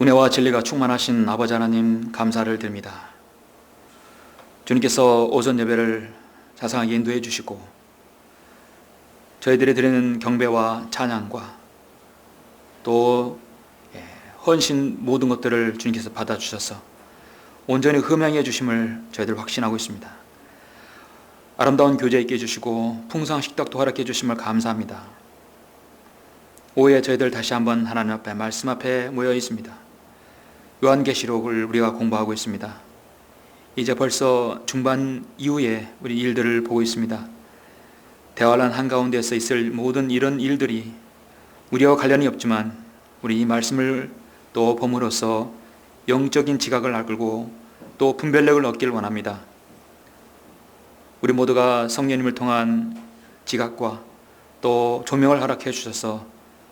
은혜와 진리가 충만하신 아버지 하나님 감사를 드립니다. 주님께서 오전 예배를 자상하게 인도해 주시고 저희들이 드리는 경배와 찬양과 또 헌신 모든 것들을 주님께서 받아주셔서 온전히 흠양해 주심을 저희들 확신하고 있습니다. 아름다운 교제 있게 해주시고 풍성한 식탁도 허락해 주심을 감사합니다. 오후에 저희들 다시 한번 하나님 앞에 말씀 앞에 모여 있습니다. 요한계시록을 우리가 공부하고 있습니다. 이제 벌써 중반 이후에 우리 일들을 보고 있습니다. 대환란 한가운데서 있을 모든 이런 일들이 우리와 관련이 없지만 우리 이 말씀을 또 봄으로써 영적인 지각을 알고 또 분별력을 얻기를 원합니다. 우리 모두가 성령님을 통한 지각과 또 조명을 허락해 주셔서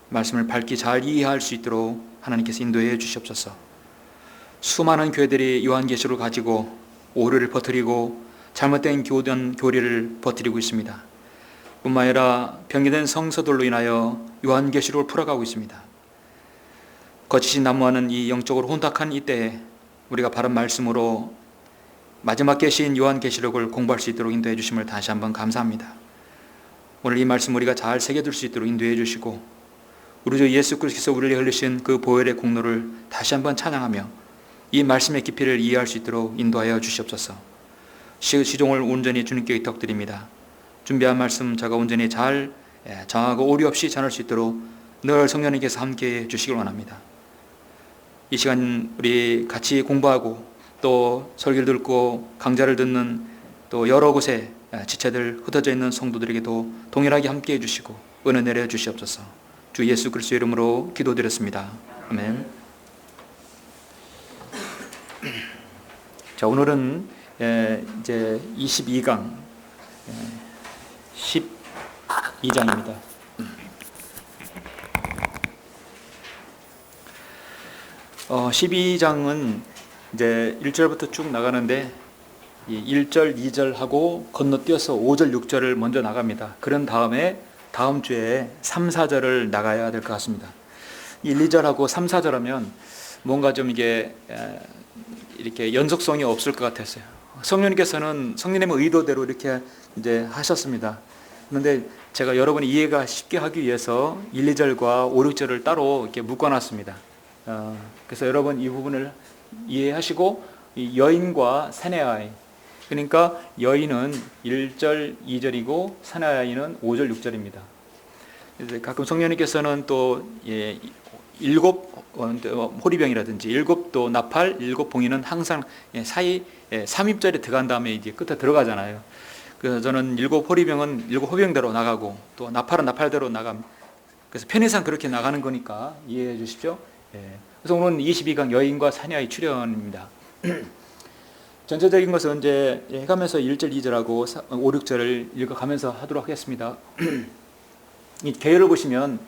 말씀을 밝게 잘 이해할 수 있도록 하나님께서 인도해 주시옵소서. 수많은 교회들이 요한계시록을 가지고 오류를 퍼뜨리고 잘못된 교리를 퍼뜨리고 있습니다. 뿐만 아니라 병기된 성서들로 인하여 요한계시록을 풀어가고 있습니다. 거치신 난무하는 이 영적으로 혼탁한 이때에 우리가 바른 말씀으로 마지막 계시인 요한계시록을 공부할 수 있도록 인도해 주심을 다시 한번 감사합니다. 오늘 이 말씀 우리가 잘 새겨둘 수 있도록 인도해 주시고 우리 주 예수 그리스도께서 우리를 흘리신 그 보혈의 공로를 다시 한번 찬양하며 이 말씀의 깊이를 이해할 수 있도록 인도하여 주시옵소서. 시종을 온전히 주님께 의탁드립니다. 준비한 말씀 제가 온전히 잘 정하고 오류 없이 전할 수 있도록 늘 성령님께서 함께해 주시길 원합니다. 이 시간 우리 같이 공부하고 또 설교를 듣고 강좌를 듣는 또 여러 곳에 지체들 흩어져 있는 성도들에게도 동일하게 함께해 주시고 은혜 내려 주시옵소서. 주 예수 그리스도의 이름으로 기도드렸습니다. 아멘. 자, 오늘은 이제 22강 12장입니다. 12장은 이제 1절부터 쭉 나가는데 1절, 2절하고 건너뛰어서 5절, 6절을 먼저 나갑니다. 그런 다음에 다음 주에 3, 4절을 나가야 될 것 같습니다. 1, 2절하고 3, 4절 하면 뭔가 좀 이게 이렇게 연속성이 없을 것 같았어요. 성령님께서는 성령님의 의도대로 이렇게 이제 하셨습니다. 그런데 제가 여러분이 이해가 쉽게 하기 위해서 1, 2절과 5, 6절을 따로 이렇게 묶어놨습니다. 그래서 여러분 이 부분을 이해하시고 이 여인과 사내아이, 그러니까 여인은 1절, 2절이고 사내아이는 5절, 6절입니다. 가끔 성령님께서는 또 일곱 호리병이라든지 일곱 또 나팔, 일곱 봉인은 항상 사이 3입절에 들어간 다음에 이제 끝에 들어가잖아요. 그래서 저는 일곱 호리병은 일곱 호병대로 나가고 또 나팔은 나팔대로 나갑니다. 그래서 편의상 그렇게 나가는 거니까 이해해 주십시오. 그래서 오늘은 22강 여인과 사내아이 출현입니다. 전체적인 것은 이제 해가면서 1절, 2절하고 5, 6절을 읽어가면서 하도록 하겠습니다. 이 계열을 보시면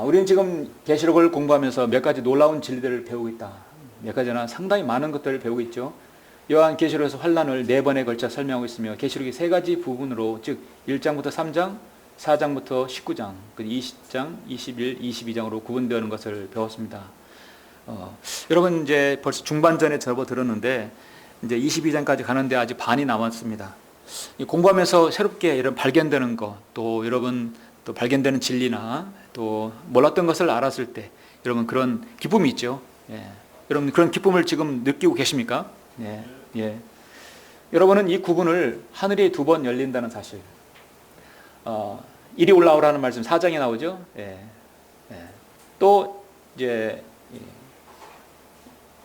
우리는 지금 계시록을 공부하면서 몇 가지 놀라운 진리들을 배우고 있다. 몇 가지나 상당히 많은 것들을 배우고 있죠. 요한 계시록에서 환란을 4번에 걸쳐 설명하고 있으며 계시록이 3가지 부분으로 즉 1장부터 3장, 4장부터 19장, 20장, 21, 22장으로 구분되는 것을 배웠습니다. 여러분 이제 벌써 중반전에 접어들었는데 이제 22장까지 가는데 아직 반이 남았습니다. 공부하면서 새롭게 이런 발견되는 것, 또 여러분 또 발견되는 진리나 또 몰랐던 것을 알았을 때 여러분 그런 기쁨이 있죠. 여러분 그런 기쁨을 지금 느끼고 계십니까? 여러분은 이 구분을 하늘이 2번 열린다는 사실, 이리 올라오라는 말씀 4장에 나오죠. 또 이제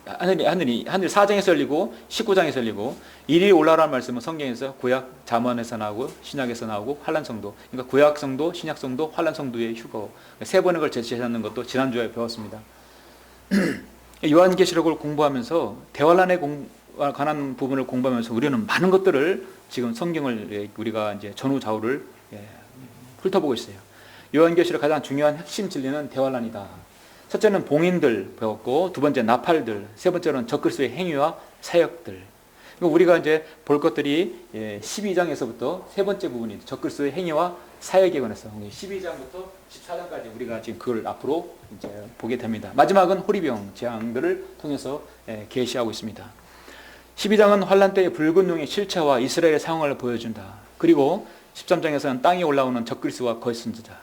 하늘이 4장에서 열리고 19장에서 열리고, 이리 올라오라는 말씀은 성경에서 구약 잠언에서 나오고 신약에서 나오고 환란성도, 그러니까 구약성도, 신약성도, 환란성도의 휴거 3번을 걸쳐 제시하는 것도 지난주에 배웠습니다. 요한계시록을 공부하면서 대환란에 관한 부분을 공부하면서 우리는 많은 것들을 지금 성경을 우리가 이제 전후좌우를 훑어보고 있어요. 요한계시록 가장 중요한 핵심 진리는 대환란이다. 첫째는 봉인들 배웠고, 두 번째 나팔들, 세 번째는 적그리스도의 행위와 사역들. 우리가 이제 볼 것들이 12장에서부터 세 번째 부분이 적그리스도의 행위와 사역에 관해서 12장부터 14장까지 우리가 지금 그걸 앞으로 이제 보게 됩니다. 마지막은 호리병 재앙들을 통해서 계시하고 있습니다. 12장은 환란 때의 붉은 용의 실체와 이스라엘의 상황을 보여준다. 그리고 13장에서는 땅에 올라오는 적그리스도와 거짓 선지자.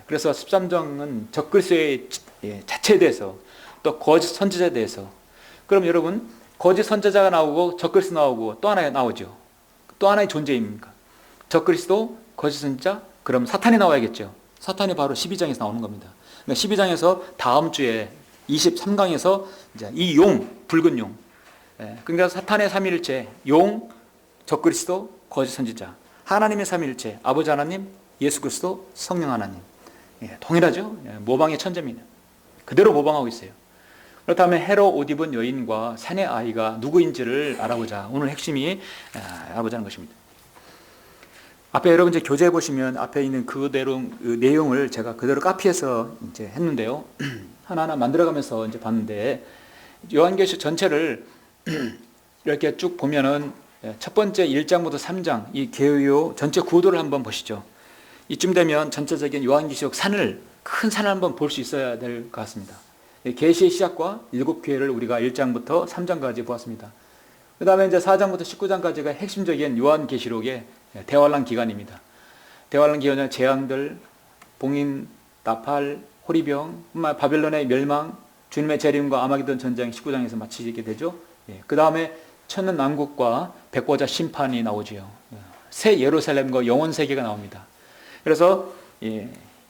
그래서 13장은 적그리스도의 자체에 대해서 또 거짓 선지자에 대해서. 그럼 여러분 거짓 선지자가 나오고 적그리스도 나오고 또 하나 나오죠. 또 하나의 존재입니까? 적그리스도, 거짓 선지자, 그럼 사탄이 나와야겠죠. 사탄이 바로 12장에서 나오는 겁니다. 그러니까 12장에서 다음 주에 23강에서 이제 이 용, 붉은 용. 그러니까 사탄의 삼위일체, 용, 적그리스도, 거짓 선지자. 하나님의 삼위일체, 아버지 하나님, 예수 그리스도, 성령 하나님. 동일하죠. 모방의 천재입니다. 그대로 모방하고 있어요. 그렇다면 헤롯 옷 입은 여인과 사내 아이가 누구인지를 알아보자. 오늘 핵심이 알아보자는 것입니다. 앞에 여러분 이제 교재에 보시면 앞에 있는 그 내용을 제가 그대로 카피해서 이제 했는데요. 하나하나 만들어가면서 이제 봤는데 요한계시 전체를 이렇게 쭉 보면은 첫 번째 1장부터 3장 이 개요 전체 구도를 한번 보시죠. 이쯤 되면 전체적인 요한계시록 큰 산을 한번 볼 수 있어야 될 것 같습니다. 계시의 시작과 7교회를 우리가 1장부터 3장까지 보았습니다. 그 다음에 이제 4장부터 19장까지가 핵심적인 요한계시록의 대환란 기간입니다. 대환란 기간은 재앙들, 봉인, 나팔, 호리병, 바벨론의 멸망, 주님의 재림과 아마게돈 전쟁 19장에서 마치게 되죠. 그 다음에 천년 남국과 백보자 심판이 나오지요. 새 예루살렘과 영원 세계가 나옵니다. 그래서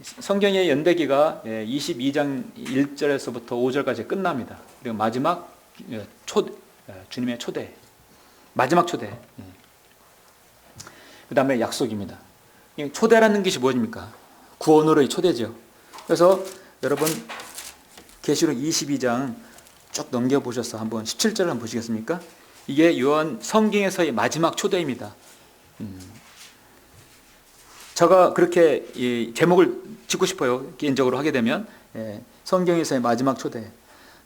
성경의 연대기가 22장 1절에서부터 5절까지 끝납니다. 그리고 마지막 주님의 초대, 마지막 초대. 그 다음에 약속입니다. 초대라는 것이 무엇입니까? 구원으로의 초대죠. 그래서 여러분 계시록 22장 쭉 넘겨보셔서 한번 17절을 한번 보시겠습니까? 이게 요한 성경에서의 마지막 초대입니다. 제가 그렇게 제목을 짓고 싶어요. 개인적으로 하게 되면 성경에서의 마지막 초대.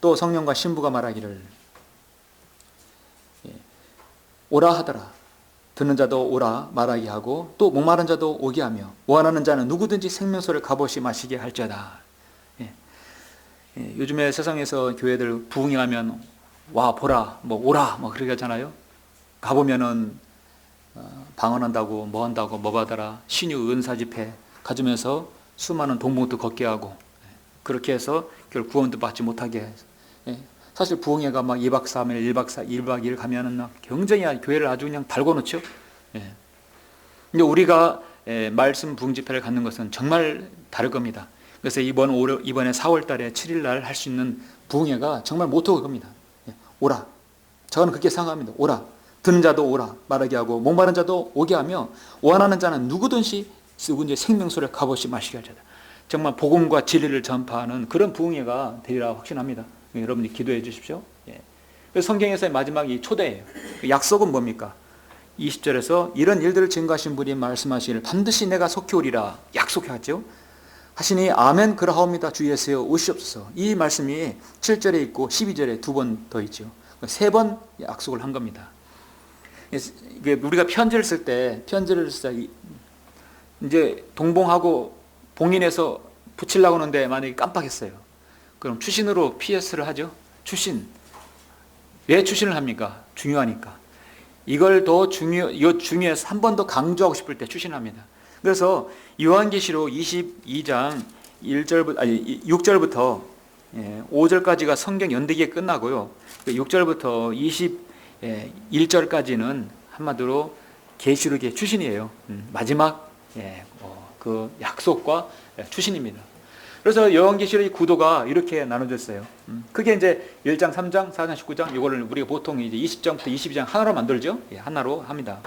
또 성령과 신부가 말하기를 오라 하더라. 듣는 자도 오라 말하게 하고 또 목마른 자도 오게 하며 원하는 자는 누구든지 생명수를 값없이 마시게 할지어다. 요즘에 세상에서 교회들 부흥이 하면 와 보라 뭐 오라 뭐 그렇게 하잖아요. 가보면은 방언한다고 뭐 한다고 뭐 받아라 신유 은사 집회 가지면서 수많은 동봉도 걷게 하고 그렇게 해서 결국 구원도 받지 못하게 해서 사실 부흥회가 막 2박 3일 1박 2일 가면은 막 굉장히 교회를 아주 그냥 달궈 놓죠. 근데 우리가 말씀 부흥 집회를 갖는 것은 정말 다를 겁니다. 그래서 이번에 4월 달에 7일 날 할 수 있는 부흥회가 정말 모토가 그겁니다. 오라. 저는 그렇게 생각합니다. 오라. 듣는 자도 오라 말하게 하고 목마른 자도 오게 하며 원하는 자는 누구든지 생명수를 값없이 마시게 할 자다. 정말 복음과 진리를 전파하는 그런 부흥회가 되리라 확신합니다. 여러분이 기도해 주십시오. 그래서 성경에서의 마지막 이 초대예요. 약속은 뭡니까? 20절에서 이런 일들을 증거하신 분이 말씀하시기를 반드시 내가 속히 오리라 약속하죠. 하시니 아멘 그러하옵니다 주 예수여 오시옵소서. 이 말씀이 7절에 있고 12절에 2번 더 있죠. 3번 약속을 한 겁니다. 우리가 편지를 쓸 때 이제 동봉하고 봉인해서 붙이려고 하는데 만약에 깜빡했어요. 그럼 추신으로 PS를 하죠. 추신. 왜 추신을 합니까? 중요하니까. 이걸 중요해서 한 번 더 강조하고 싶을 때 추신합니다. 그래서 요한계시록 22장 6절부터 5절까지가 성경 연대기에 끝나고요. 6절부터 21절까지는 한마디로 계시록의 추신이에요. 마지막 그 약속과 추신입니다. 그래서 요한계시록의 구도가 이렇게 나눠졌어요. 그게 이제 1장, 3장, 4장, 19장 이거를 우리가 보통 이제 20장부터 22장 하나로 만들죠. 하나로 합니다.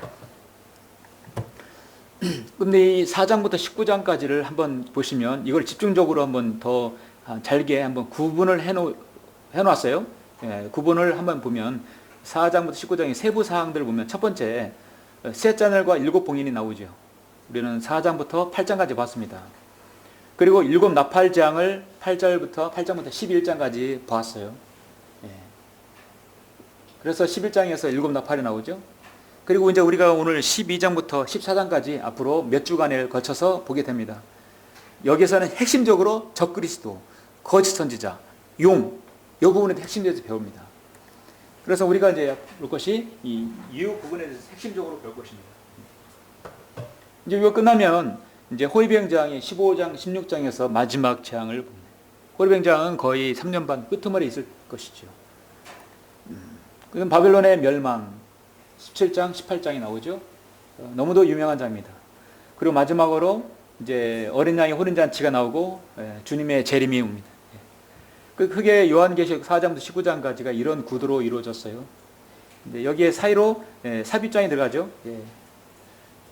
근데 이 4장부터 19장까지를 한번 보시면 이걸 집중적으로 한번 더 잘게 한번 구분을 해놨어요. 구분을 한번 보면 4장부터 19장의 세부 사항들을 보면 첫 번째 세 자늘과 7 봉인이 나오죠. 우리는 4장부터 8장까지 봤습니다. 그리고 7 나팔장을 8장부터 11장까지 봤어요. 그래서 11장에서 7 나팔이 나오죠. 그리고 이제 우리가 오늘 12장부터 14장까지 앞으로 몇 주간을 거쳐서 보게 됩니다. 여기서는 핵심적으로 적그리스도, 거짓 선지자, 용, 이 부분에 핵심적으로 배웁니다. 그래서 우리가 이제 볼 것이 이 부분에 대해서 핵심적으로 배울 것입니다. 이제 이거 끝나면 이제 호위병장이 15장, 16장에서 마지막 재앙을 봅니다. 호위병장은 거의 3년 반 끄트머리에 있을 것이죠. 그럼 바벨론의 멸망, 17장, 18장이 나오죠. 너무도 유명한 장입니다. 그리고 마지막으로 이제 어린 양의 혼인 잔치가 나오고 주님의 재림이 옵니다. 그게 요한계시록 4장부터 19장까지가 이런 구도로 이루어졌어요. 이제 여기에 사이로 삽입장이 들어가죠.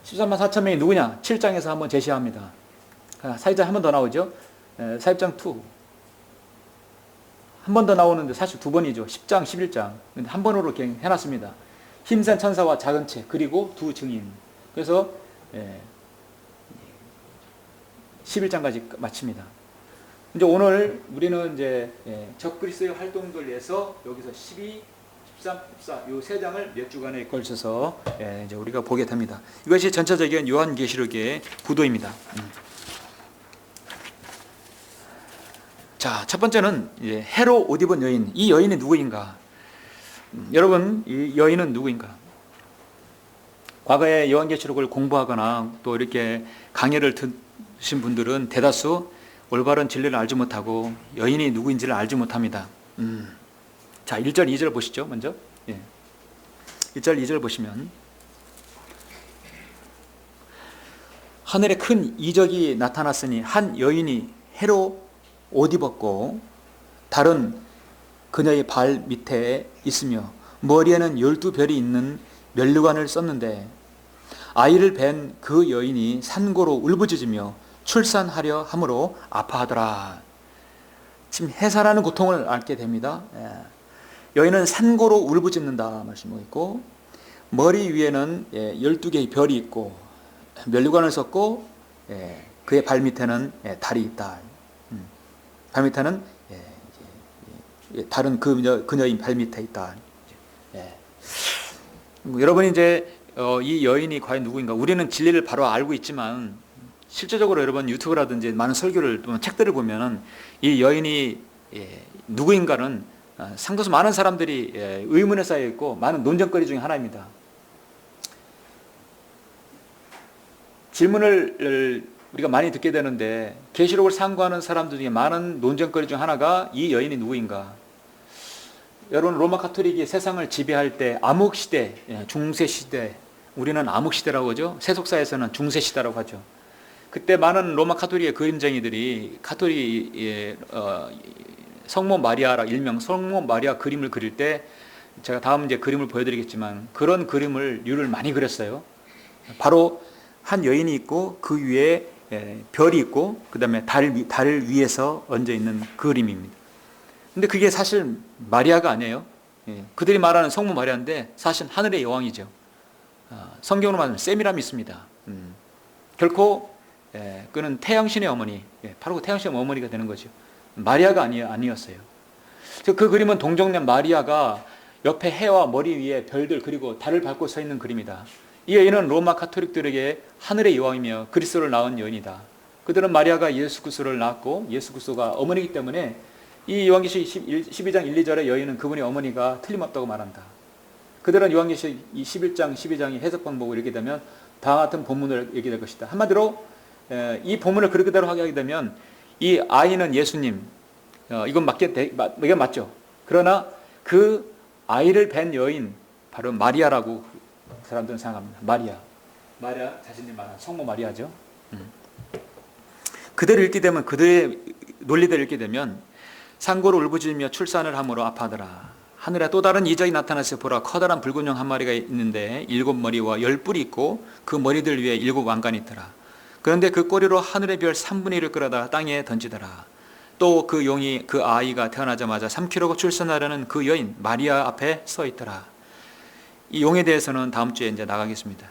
13만 4천 명이 누구냐? 7장에서 한번 제시합니다. 사이장 한 번 더 나오죠. 삽입장 2. 한 번 더 나오는데 사실 두 번이죠. 10장, 11장. 근데 한 번으로 이렇게 해놨습니다. 힘센 천사와 작은 책, 그리고 두 증인. 그래서 11장까지 마칩니다. 이제 오늘 우리는 이제 적그리스도의 활동들을 위해서 여기서 12, 13, 14 이 세 장을 몇 주간에 걸쳐서 이제 우리가 보게 됩니다. 이것이 전체적인 요한계시록의 구도입니다. 자, 첫 번째는 해로 옷 입은 여인. 이 여인이 누구인가? 여러분, 이 여인은 누구인가? 과거에 요한계시록을 공부하거나 또 이렇게 강의를 듣신 분들은 대다수 올바른 진리를 알지 못하고 여인이 누구인지를 알지 못합니다. 자, 1절, 2절 보시죠. 먼저 1절, 2절 보시면 하늘에 큰 이적이 나타났으니 한 여인이 해로 옷 입었고 달은 그녀의 발 밑에 있으며 머리에는 12별이 있는 면류관을 썼는데 아이를 뵌 그 여인이 산고로 울부짖으며 출산하려 함으로 아파하더라. 지금 해산하는 고통을 앓게 됩니다. 여인은 산고로 울부짖는다 말씀하고 있고 머리 위에는 12개의 별이 있고 면류관을 썼고 그의 발 밑에는 달이 있다. 발 밑에는 달은 그녀의 발 밑에 있다. 여러분이 이제 이 여인이 과연 누구인가? 우리는 진리를 바로 알고 있지만 실제적으로 여러분 유튜브라든지 많은 설교를 책들을 보면은 이 여인이 누구인가는 상당수 많은 사람들이 의문에 쌓여 있고 많은 논쟁거리 중에 하나입니다. 질문을 우리가 많이 듣게 되는데 계시록을 상고하는 사람들 중에 많은 논쟁거리 중 하나가 이 여인이 누구인가? 여러분 로마 카톨릭이 세상을 지배할 때 암흑시대, 중세시대, 우리는 암흑시대라고 하죠. 세속사에서는 중세시대라고 하죠. 그때 많은 로마 카톨릭의 그림쟁이들이 카톨릭 성모 마리아라 일명 성모 마리아 그림을 그릴 때 제가 다음 이제 그림을 보여드리겠지만 그런 그림을 많이 그렸어요. 바로 한 여인이 있고 그 위에 별이 있고 그 다음에 달 위에서 얹어 있는 그림입니다. 근데 그게 사실 마리아가 아니에요. 그들이 말하는 성모 마리아인데 사실 하늘의 여왕이죠. 성경으로 말하면 세미람이 있습니다. 결코 그는 태양신의 어머니, 바로 그 태양신의 어머니가 되는 거죠. 마리아가 아니었어요. 그 그림은 동정녀 마리아가 옆에 해와 머리 위에 별들 그리고 달을 밟고 서 있는 그림이다. 이 여인은 로마 카톨릭들에게 하늘의 여왕이며 그리스도를 낳은 여인이다. 그들은 마리아가 예수 그리스도를 낳았고 예수 그리스도가 어머니이기 때문에 이 요한계시록 12장 1, 2절의 여인은 그분의 어머니가 틀림없다고 말한다. 그들은 요한계시록 11장, 12장의 해석 방법을 읽게 되면 다음 같은 본문을 얘기할 것이다. 한마디로 이 본문을 그렇게대로 하게 되면 이 아이는 예수님, 이건 맞죠. 그러나 그 아이를 뵌 여인 바로 마리아라고 사람들은 생각합니다. 마리아 자신이 말한 성모 마리아죠. 그대로 읽게 되면 그들의 논리대로 읽게 되면 산고로 울부짖으며 출산을 함으로 아파하더라. 하늘에 또 다른 이적이 나타나서 보라 커다란 붉은 용 한 마리가 있는데 7머리와 10뿔이 있고 그 머리들 위에 7 왕관이 있더라. 그런데 그 꼬리로 하늘의 별 3분의 1을 끌어다 땅에 던지더라. 또 그 용이 그 아이가 태어나자마자 3kg 출산하려는 그 여인 마리아 앞에 서 있더라. 이 용에 대해서는 다음 주에 이제 나가겠습니다.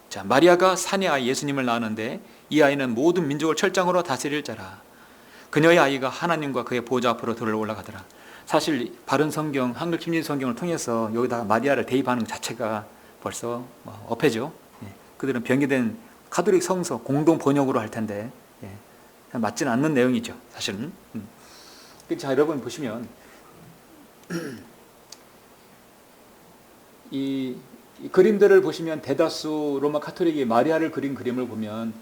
자, 마리아가 산의 아이 예수님을 낳았는데 이 아이는 모든 민족을 철장으로 다스릴 자라. 그녀의 아이가 하나님과 그의 보좌 앞으로 들어 올라가더라. 사실 바른 성경, 한글 김진 성경을 통해서 여기다가 마리아를 대입하는 것 자체가 벌써 어폐죠. 예. 그들은 변기된 가톨릭 성서 공동 번역으로 할 텐데 맞지는 않는 내용이죠, 사실은. 자, 여러분 보시면 이 그림들을 보시면 대다수 로마 카톨릭이 마리아를 그린 그림을 보면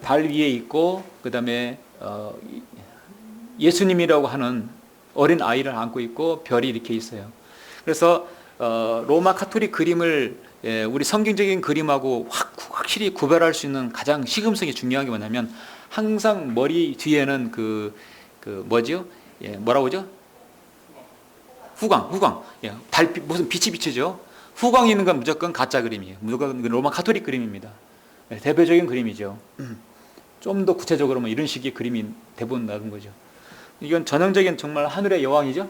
달 위에 있고 그 다음에 예수님이라고 하는 어린 아이를 안고 있고 별이 이렇게 있어요. 그래서 로마 카톨릭 그림을 우리 성경적인 그림하고 확실히 구별할 수 있는 가장 시금석이 중요한 게 뭐냐면 항상 머리 뒤에는 뭐죠? 뭐라고 하죠? 후광. 달빛, 무슨 빛이 비치죠? 후광이 있는 건 무조건 가짜 그림이에요. 무조건 로마 카톨릭 그림입니다. 대표적인 그림이죠. 좀 더 구체적으로 이런 식의 그림이 대부분 나온 거죠. 이건 전형적인 정말 하늘의 여왕이죠.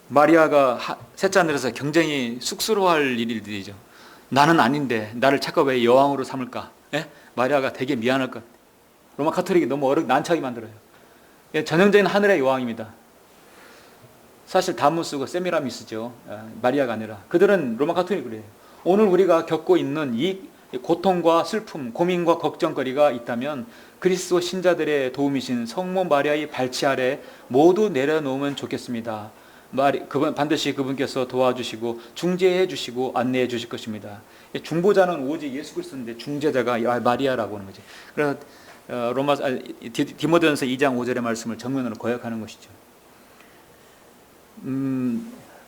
마리아가 셋째 하늘에서 굉장히 쑥스러워할 일들이죠. 나는 아닌데 나를 자꾸 왜 여왕으로 삼을까? 마리아가 되게 미안할 것. 로마 카톨릭이 너무 난처하게 만들어요. 전형적인 하늘의 여왕입니다. 사실 다무스고 세미라미스죠. 마리아가 아니라. 그들은 로마 카톨릭 그래요. 오늘 우리가 겪고 있는 이 고통과 슬픔, 고민과 걱정거리가 있다면 그리스도 신자들의 도움이신 성모 마리아의 발치 아래 모두 내려놓으면 좋겠습니다. 반드시 그분께서 도와주시고 중재해 주시고 안내해 주실 것입니다. 중보자는 오직 예수 그리스도인데 중재자가 마리아라고 하는 거죠. 그래서 디모데전서 2장 5절의 말씀을 정면으로 거역하는 것이죠.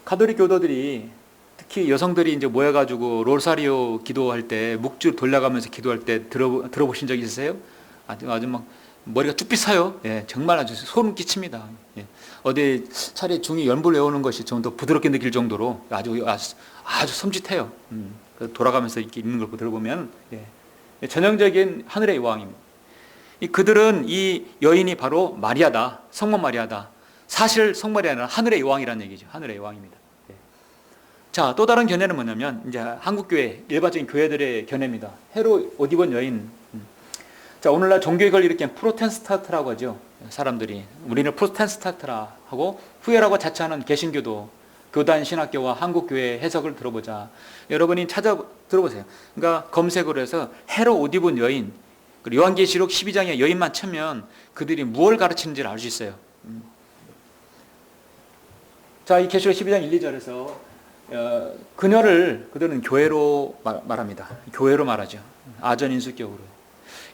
가톨릭 교도들이 특히 여성들이 이제 모여가지고 로사리오 기도할 때 묵주 돌려가면서 기도할 때 들어보신 적 있으세요? 아주 막 머리가 쭉 비싸요. 정말 아주 소름 끼칩니다. 어디 차라리 중이 연불 외우는 것이 좀 더 부드럽게 느낄 정도로 아주 섬찟해요. 돌아가면서 이렇게 있는 걸 들어보면 전형적인 하늘의 여왕입니다. 그들은 이 여인이 바로 마리아다, 성모 마리아다. 사실 성마리아는 하늘의 여왕이라는 얘기죠. 하늘의 여왕입니다. 자, 또 다른 견해는 뭐냐면 이제 한국교회 일반적인 교회들의 견해입니다. 헤롯 옷 입은 여인. 자, 오늘날 종교개혁을 일으킨 프로테스탄트라고 하죠. 사람들이 우리는 프로테스탄트라 하고 후회라고 자처하는 개신교도 교단 신학교와 한국교회 해석을 들어보자. 여러분이 들어보세요. 그러니까 검색을 해서 헤롯 옷 입은 여인, 그리고 요한계시록 12장에 여인만 치면 그들이 무엇을 가르치는지를 알 수 있어요. 자, 이 계시록 12장 1, 2절에서 그녀를 그들은 교회로 말합니다. 교회로 말하죠. 아전인수격으로.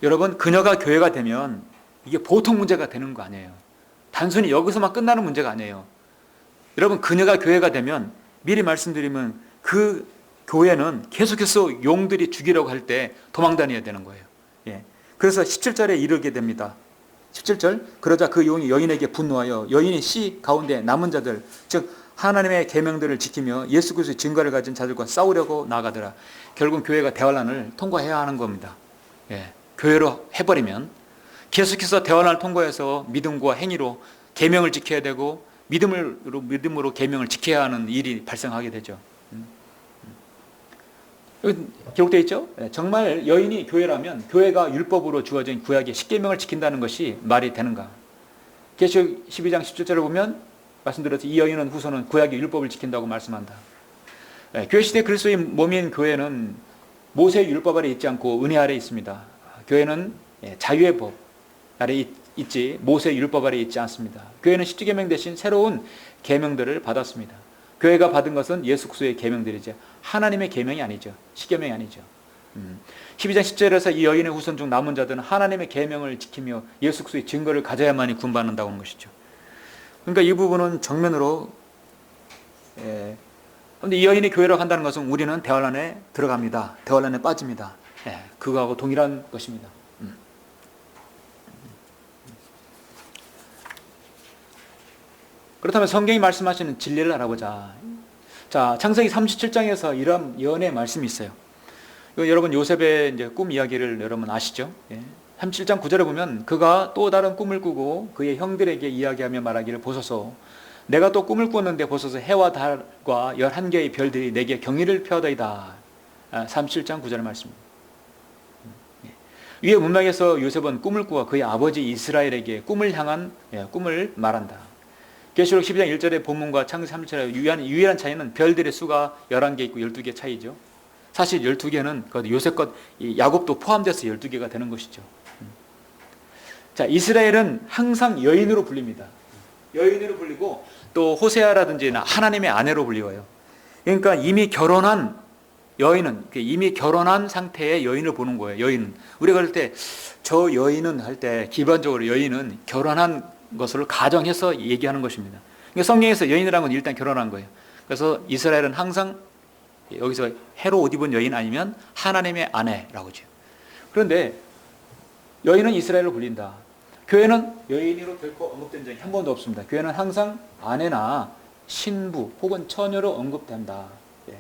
여러분, 그녀가 교회가 되면 이게 보통 문제가 되는 거 아니에요. 단순히 여기서만 끝나는 문제가 아니에요. 여러분, 그녀가 교회가 되면 미리 말씀드리면 그 교회는 계속해서 용들이 죽이려고 할 때 도망 다녀야 되는 거예요. 그래서 17절에 이르게 됩니다. 17절, 그러자 그 용이 여인에게 분노하여 여인이 씨 가운데 남은 자들, 즉 하나님의 계명들을 지키며 예수 그리스도의 증거를 가진 자들과 싸우려고 나가더라. 결국 교회가 대환란을 통과해야 하는 겁니다. 교회로 해버리면 계속해서 대환란을 통과해서 믿음과 행위로 계명을 지켜야 되고 믿음으로 계명을 지켜야 하는 일이 발생하게 되죠. 여기 기록되어 있죠? 정말 여인이 교회라면 교회가 율법으로 주어진 구약의 10계명을 지킨다는 것이 말이 되는가? 계시록 12장 17절을 보면 말씀드렸듯이 이 여인은 후손은 구약의 율법을 지킨다고 말씀한다. 교회 시대 그리스도의 몸인 교회는 모세의 율법 아래 있지 않고 은혜 아래 있습니다. 교회는 자유의 법 아래 있지 모세의 율법 아래 있지 않습니다. 교회는 10계명 대신 새로운 계명들을 받았습니다. 교회가 받은 것은 예수 그리스도의 계명들이죠. 하나님의 계명이 아니죠. 10계명이 아니죠. 12장 10절에서 이 여인의 후손 중 남은 자들은 하나님의 계명을 지키며 예수 그리스도의 증거를 가져야만이 구원받는다고 하는 것이죠. 그러니까 이 부분은 정면으로 그런데 이 여인이 교회로 간다는 것은 우리는 대환란에 들어갑니다. 대환란에 빠집니다. 그거하고 동일한 것입니다. 그렇다면 성경이 말씀하시는 진리를 알아보자. 자, 창세기 37장에서 이런 예언의 말씀이 있어요. 여러분 요셉의 이제 꿈 이야기를 여러분 아시죠? 37장 9절에 보면 그가 또 다른 꿈을 꾸고 그의 형들에게 이야기하며 말하기를 보소서 내가 또 꿈을 꾸었는데 보소서 해와 달과 11개의 별들이 내게 경의를 표하더이다. 37장 9절의 말씀입니다. 위에 문맥에서 요셉은 꿈을 꾸어 그의 아버지 이스라엘에게 꿈을 향한 꿈을 말한다. 계시록 12장 1절의 본문과 창세기 3절의 유일한 차이는 별들의 수가 11개 있고 12개 차이죠. 사실 12개는 요셉 것 야곱도 포함돼서 12개가 되는 것이죠. 자, 이스라엘은 항상 여인으로 불립니다. 여인으로 불리고 또 호세아라든지 하나님의 아내로 불리워요. 그러니까 이미 결혼한 여인은, 이미 결혼한 상태의 여인을 보는 거예요. 여인은. 우리가 그럴 때 저 여인은 할 때 기본적으로 여인은 결혼한 것을 가정해서 얘기하는 것입니다. 그러니까 성경에서 여인이라는 건 일단 결혼한 거예요. 그래서 이스라엘은 항상 여기서 해로 옷 입은 여인 아니면 하나님의 아내라고 하죠. 그런데 여인은 이스라엘로 불린다. 교회는 여인으로 결코 언급된 적이 한 번도 없습니다. 교회는 항상 아내나 신부 혹은 처녀로 언급된다. 예.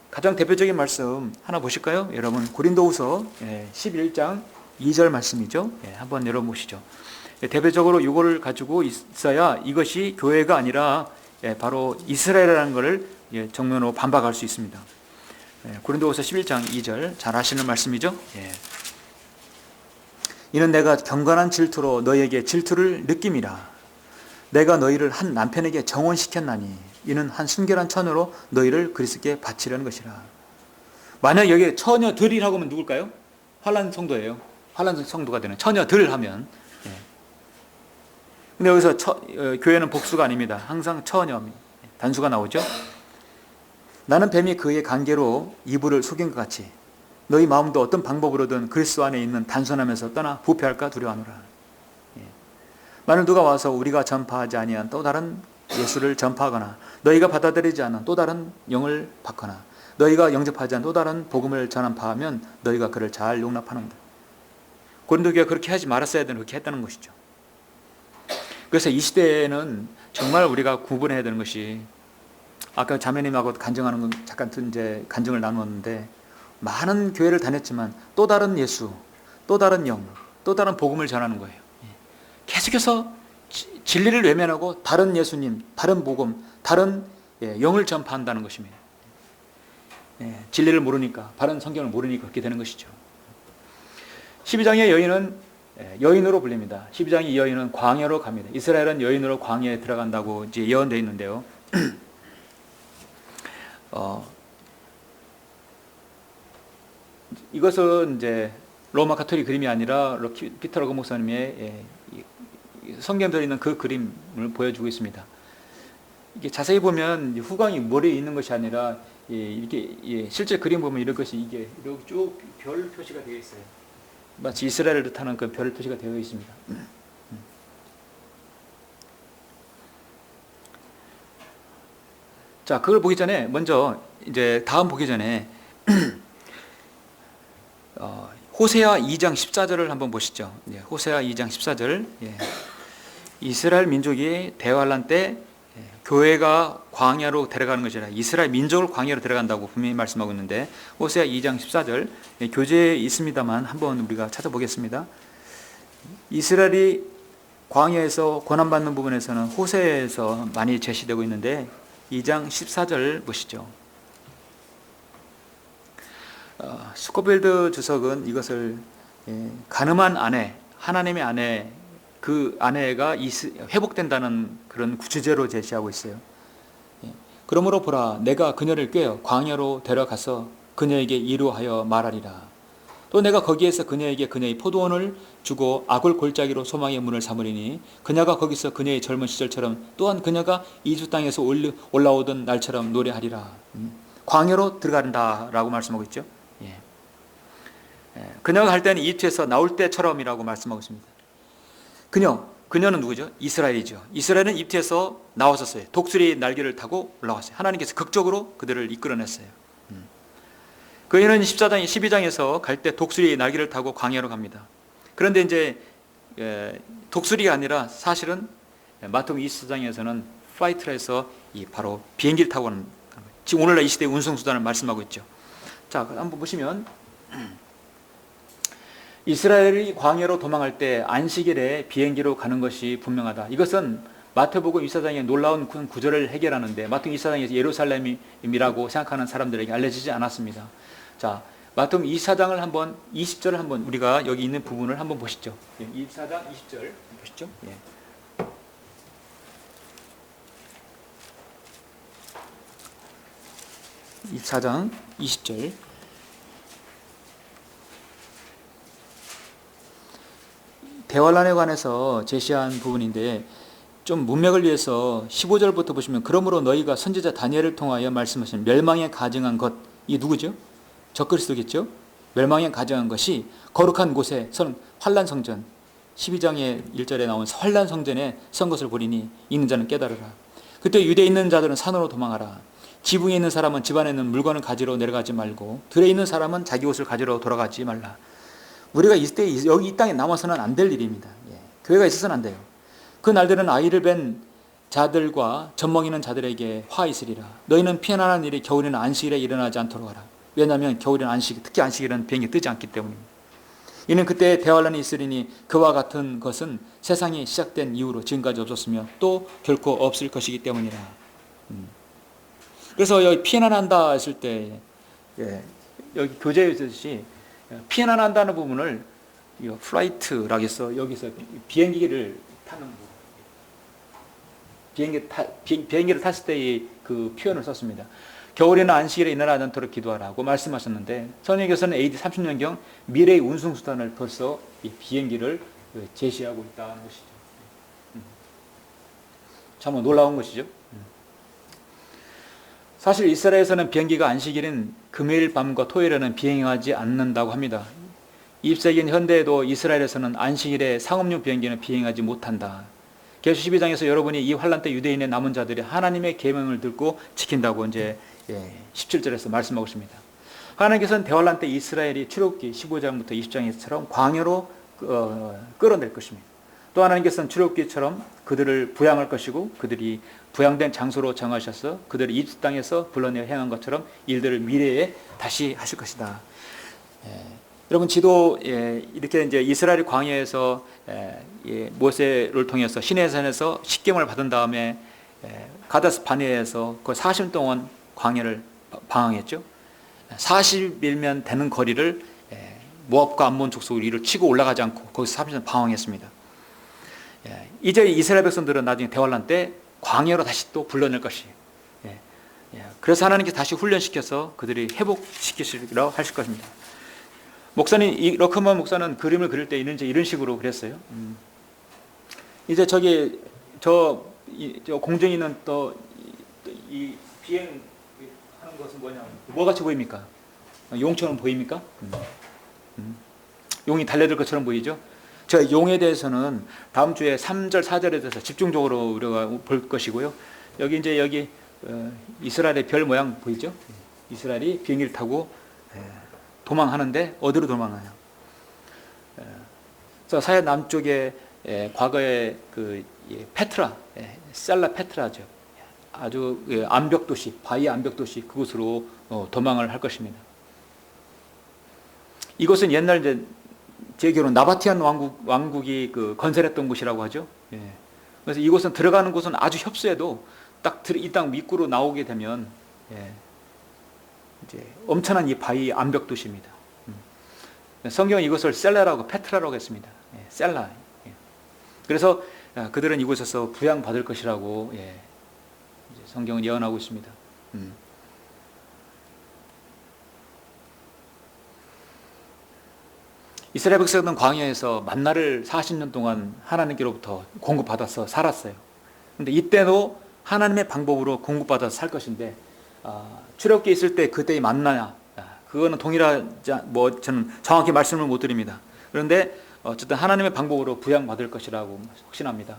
가장 대표적인 말씀 하나 보실까요? 여러분 고린도후서 11장 2절 말씀이죠. 예, 한번 열어보시죠. 예, 대표적으로 이거를 가지고 있어야 이것이 교회가 아니라 바로 이스라엘이라는 것을 정면으로 반박할 수 있습니다. 고린도후서 11장 2절 잘 아시는 말씀이죠. 예. 이는 내가 경건한 질투로 너희에게 질투를 느낌이라. 내가 너희를 한 남편에게 정혼시켰나니 이는 한 순결한 처녀로 너희를 그리스도께 바치려는 것이라. 만약 여기에 처녀들이라고 하면 누굴까요? 환란 성도예요. 환란 성도가 되는 처녀들 하면. 예. 근데 여기서 교회는 복수가 아닙니다. 항상 처녀, 단수가 나오죠. 나는 뱀이 그의 관계로 이불을 속인 것 같이 너희 마음도 어떤 방법으로든 그리스도 안에 있는 단순함에서 떠나 부패할까 두려워하노라. 예. 만일 누가 와서 우리가 전파하지 아니한 또 다른 예수를 전파하거나 너희가 받아들이지 않은 또 다른 영을 받거나 너희가 영접하지 않은 또 다른 복음을 전파하면 너희가 그를 잘 용납하는다. 고린도 교회가 그렇게 하지 말았어야 되는, 그렇게 했다는 것이죠. 그래서 이 시대에는 정말 우리가 구분해야 되는 것이, 아까 자매님하고 간증하는 건 잠깐 이제 간증을 나누었는데, 많은 교회를 다녔지만 또 다른 예수, 또 다른 영, 또 다른 복음을 전하는 거예요. 계속해서 진리를 외면하고 다른 예수님, 다른 복음, 다른 영을 전파한다는 것입니다. 진리를 모르니까, 바른 성경을 모르니까 그렇게 되는 것이죠. 12장의 여인은 여인으로 불립니다. 12장의 여인은 광야로 갑니다. 이스라엘은 여인으로 광야에 들어간다고 이제 예언되어 있는데요. 이것은 이제 로마 가톨릭 그림이 아니라 피터 러그 목사님의 성경에 들어있는 그 그림을 보여주고 있습니다. 이게 자세히 보면 후광이 머리에 있는 것이 아니라 이렇게 실제 그림 보면 이런 것이 이게 이렇게 쭉 별 표시가 되어 있어요. 마치 이스라엘을 뜻하는 그 별 표시가 되어 있습니다. 자, 그걸 보기 전에 먼저 이제 다음 보기 전에 호세아 2장 14절을 한번 보시죠. 호세아 2장 14절. 이스라엘 민족이 대환란 때 교회가 광야로 데려가는 것이 아니라 이스라엘 민족을 광야로 데려간다고 분명히 말씀하고 있는데, 호세아 2장 14절 교재에 있습니다만 한번 우리가 찾아보겠습니다. 이스라엘이 광야에서 고난받는 부분에서는 호세아에서 많이 제시되고 있는데 2장 14절 보시죠. 스코필드 주석은 이것을 가늠한 아내, 하나님의 아내, 그 아내가 회복된다는 그런 구체제로 제시하고 있어요. 그러므로 보라, 내가 그녀를 꿰어 광야로 데려가서 그녀에게 이루하여 말하리라. 또 내가 거기에서 그녀에게 그녀의 포도원을 주고 악을 골짜기로 소망의 문을 삼으리니 그녀가 거기서 그녀의 젊은 시절처럼 또한 그녀가 이주 땅에서 올라오던 날처럼 노래하리라. 광야로 들어간다라고 말씀하고 있죠. 그녀가 갈 때는 이집트에서 나올 때처럼이라고 말씀하고 있습니다. 그녀는 누구죠? 이스라엘이죠. 이스라엘은 이집트에서 나왔었어요. 독수리 날개를 타고 올라왔어요. 하나님께서 극적으로 그들을 이끌어냈어요. 그녀는 12장에서 갈 때 독수리 날개를 타고 광야로 갑니다. 그런데 이제 독수리가 아니라 사실은 마태복음 24장에서는 플라이트라 해서 바로 비행기를 타고 가는, 지금 오늘날 이 시대의 운송수단을 말씀하고 있죠. 자, 한번 보시면 이스라엘이 광야로 도망할 때 안식일에 비행기로 가는 것이 분명하다. 이것은 마태복음 24장의 놀라운 구절을 해결하는데 마태복음 24장에서 예루살렘이라고 생각하는 사람들에게 알려지지 않았습니다. 자, 마태복음 24장을 한번 20절을 한번 우리가 여기 있는 부분을 한번 보시죠. 24장 20절 보시죠. 24장 20절. 대환란에 관해서 제시한 부분인데 좀 문맥을 위해서 15절부터 보시면 그러므로 너희가 선지자 다니엘을 통하여 말씀하신 멸망에 가증한 것, 이 누구죠? 적그리스도겠죠? 멸망에 가증한 것이 거룩한 곳에 환란 성전, 12장의 1절에 나온 환란 성전에 선 것을 보리니 있는 자는 깨달으라. 그때 유대에 있는 자들은 산으로 도망하라. 지붕에 있는 사람은 집안에 있는 물건을 가지러 내려가지 말고 들에 있는 사람은 자기 옷을 가지러 돌아가지 말라. 우리가 이때 여기 이 땅에 남아서는 안 될 일입니다. 교회가 있어서는 안 돼요. 그 날들은 아이를 뵌 자들과 젖먹이는 자들에게 화 있으리라. 너희는 피난하는 일이 겨울에는 안식일에 일어나지 않도록 하라. 왜냐하면 겨울에는 특히 안식일은 비행기 뜨지 않기 때문입니다. 이는 그때 대환란이 있으리니 그와 같은 것은 세상이 시작된 이후로 지금까지 없었으며 또 결코 없을 것이기 때문이라. 그래서 여기 피난한다 했을 때 여기 교재에 있듯이 피난한다는 부분을 플라이트라고 해서 여기서 비행기를 타는 비행기를 탔을 때의 그 표현을 썼습니다. 겨울에는 안식일에 일어나지 않도록 기도하라고 말씀하셨는데 선생님께서는 AD 30년경 미래의 운송수단을 벌써 이 비행기를 제시하고 있다는 것이죠. 참 놀라운 것이죠. 사실 이스라엘에서는 비행기가 안식일인 금요일 밤과 토요일에는 비행하지 않는다고 합니다. 20세기인 현대에도 이스라엘에서는 안식일에 상업용 비행기는 비행하지 못한다. 계시 12장에서 여러분이 이 환란 때 유대인의 남은 자들이 하나님의 계명을 듣고 지킨다고 이제 17절에서 말씀하고 있습니다. 하나님께서는 대환란 때 이스라엘이 출애굽기 15장부터 20장에서처럼 광야로 끌어낼 것입니다. 또 하나님께서는 출애굽기처럼 그들을 부양할 것이고 그들이 부양된 장소로 정하셔서 그들을 이집트 땅에서 불러내어 행한 것처럼 일들을 미래에 다시 하실 것이다. 여러분 지도 이렇게 이제 이스라엘 광야에서 모세를 통해서 시내산에서 십계명을 받은 다음에 가데스 바네아에서 그 40일 동안 광야를 방황했죠. 40일면 되는 거리를 모압과 암몬 족속을 위로 치고 올라가지 않고 거기서 30일 방황했습니다. 이제 이스라엘 백성들은 나중에 대환란 때 광야로 다시 또 불러낼 것이에요. 그래서 하나님께서 다시 훈련시켜서 그들이 회복시키시리라고 하실 것입니다. 목사님, 러커먼 목사는 그림을 그릴 때 이런 식으로 그렸어요. 이제 저 공중이는 또 이 비행하는 것은 뭐 같이 보입니까? 용처럼 보입니까? 용이 달려들 것처럼 보이죠? 저 용에 대해서는 다음 주에 3절, 4절에 대해서 집중적으로 우리가 볼 것이고요. 여기 이스라엘의 별 모양 보이죠? 이스라엘이 비행기를 타고 도망하는데 어디로 도망하냐? 사해 남쪽에 과거에 그 페트라, 셀라 페트라죠. 아주 암벽 도시, 바위 암벽 도시 그곳으로 도망을 할 것입니다. 이곳은 옛날 제 기억으로 나바티안 왕국이 건설했던 곳이라고 하죠. 그래서 이곳은 들어가는 곳은 아주 협소해도 딱 이 땅 밑구로 나오게 되면 이제 엄청난 이 바위 암벽 도시입니다. 성경은 이곳을 셀라라고 페트라라고 했습니다. 셀라. 그래서 그들은 이곳에서 부양받을 것이라고 성경은 예언하고 있습니다. 이스라엘 백성은 광야에서 만나를 40년 동안 하나님께로부터 공급받아서 살았어요. 그런데 이때도 하나님의 방법으로 공급받아서 살 것인데 출애굽기에 있을 때 그때의 만나냐 그거는 동일하지 저는 정확히 말씀을 못 드립니다. 그런데 어쨌든 하나님의 방법으로 부양받을 것이라고 확신합니다.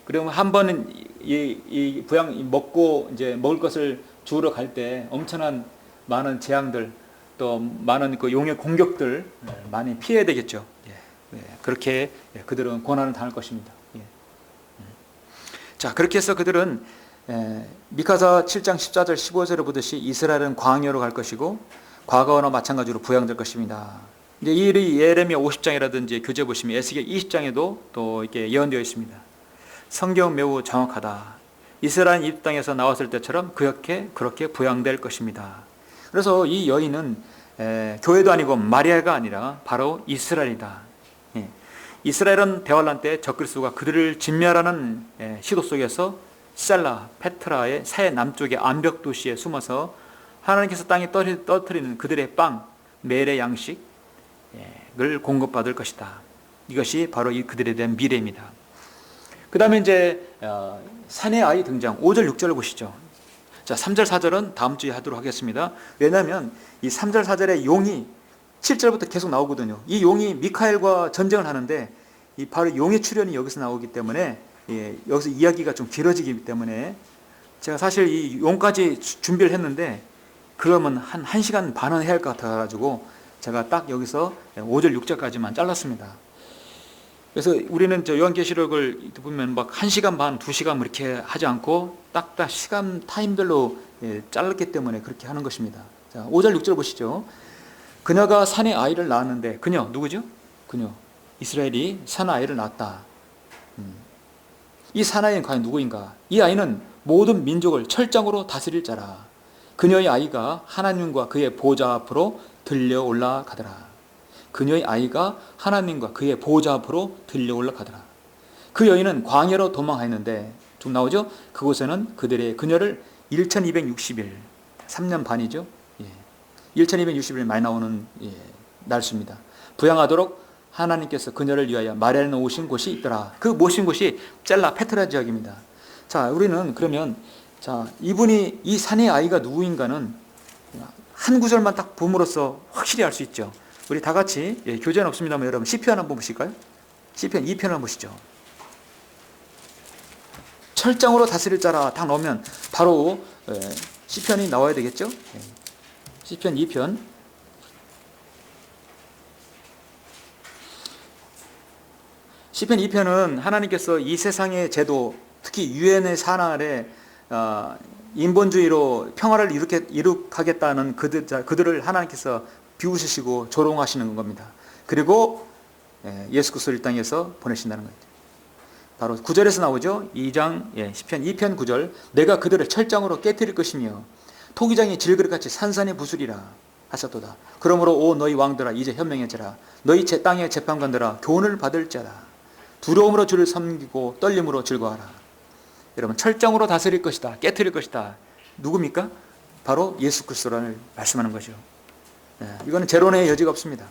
그러면 한 번은 이 부양 먹고 이제 먹을 것을 주우러 갈 때 엄청난 많은 재앙들 또 많은 그 용의 공격들 많이 피해야 되겠죠. 그렇게 그들은 고난을 당할 것입니다. 자, 그렇게 해서 그들은 미카사 7장 14절 15절을 보듯이 이스라엘은 광야로 갈 것이고 과거와 마찬가지로 부양될 것입니다. 이제 이 일이 예레미야 50장이라든지 교재 보시면 에스겔 20장에도 또 이렇게 예언되어 있습니다. 성경 매우 정확하다. 이스라엘 이집트 땅에서 나왔을 때처럼 그렇게 부양될 것입니다. 그래서 이 여인은 교회도 아니고 마리아가 아니라 바로 이스라엘이다. 이스라엘은 대환란 때 적그리스도가 그들을 진멸하는 시도 속에서 셀라, 페트라의 새 남쪽의 암벽 도시에 숨어서 하나님께서 땅에 떨어뜨리는 그들의 빵, 멜의 양식을 공급받을 것이다. 이것이 바로 그들에 대한 미래입니다. 그 다음에 이제 산의 아이 등장. 5절, 6절을 보시죠. 자, 3절, 4절은 다음 주에 하도록 하겠습니다. 왜냐하면 이 3절, 4절에 용이 7절부터 계속 나오거든요. 이 용이 미카엘과 전쟁을 하는데 바로 용의 출현이 여기서 나오기 때문에 여기서 이야기가 좀 길어지기 때문에 제가 사실 이 용까지 준비를 했는데 그러면 한 1시간 반은 해야 할 것 같아가지고 제가 딱 여기서 5절, 6절까지만 잘랐습니다. 그래서 우리는 저 요한계시록을 보면 막 1시간 반, 2시간 이렇게 하지 않고 딱딱 시간 타임별로 잘랐기 때문에 그렇게 하는 것입니다. 자, 5절, 6절 보시죠. 그녀가 산에 아이를 낳았는데, 그녀 누구죠? 그녀 이스라엘이 산 아이를 낳았다. 이 산 아이는 과연 누구인가? 이 아이는 모든 민족을 철장으로 다스릴 자라. 그녀의 아이가 하나님과 그의 보좌 앞으로 들려 올라가더라. 그녀의 아이가 하나님과 그의 보좌 앞으로 들려 올라가더라. 그 여인은 광야로 도망하였는데, 좀 나오죠? 그곳에는 그녀를 1260일, 3년 반이죠. 1260일 많이 나오는 날수입니다. 부양하도록 하나님께서 그녀를 위하여 마리아에 놓으신 곳이 있더라. 그 모신 곳이 셀라 페트라 지역입니다. 자, 우리는 그러면 이 산의 아이가 누구인가는 한 구절만 딱 봄으로써 확실히 알 수 있죠. 우리 다 같이 교재는 없습니다만 여러분 시편 한번 보실까요? 시편 2편 한번 보시죠. 철장으로 다스릴 자라 딱 넣으면 바로 시편이 나와야 되겠죠. 시편 2편. 시편 2편은 하나님께서 이 세상의 제도, 특히 유엔의 산하에 인본주의로 평화를 이룩하겠다는 그들을 하나님께서 비웃으시고 조롱하시는 겁니다. 그리고 예수 그리스도를 이 땅에서 보내신다는 거죠. 바로 9절에서 나오죠. 2장 시편 2편 9절. 내가 그들을 철장으로 깨뜨릴 것이며 토기장이 질그릇같이 산산이 부수리라 하셨도다. 그러므로 오 너희 왕들아 이제 현명해져라. 너희 땅의 재판관들아 교훈을 받을 자라. 두려움으로 주를 섬기고 떨림으로 즐거워하라. 여러분 철장으로 다스릴 것이다. 깨뜨릴 것이다. 누굽니까? 바로 예수 그리스도를 말씀하는 거죠. 이거는 재론의 여지가 없습니다.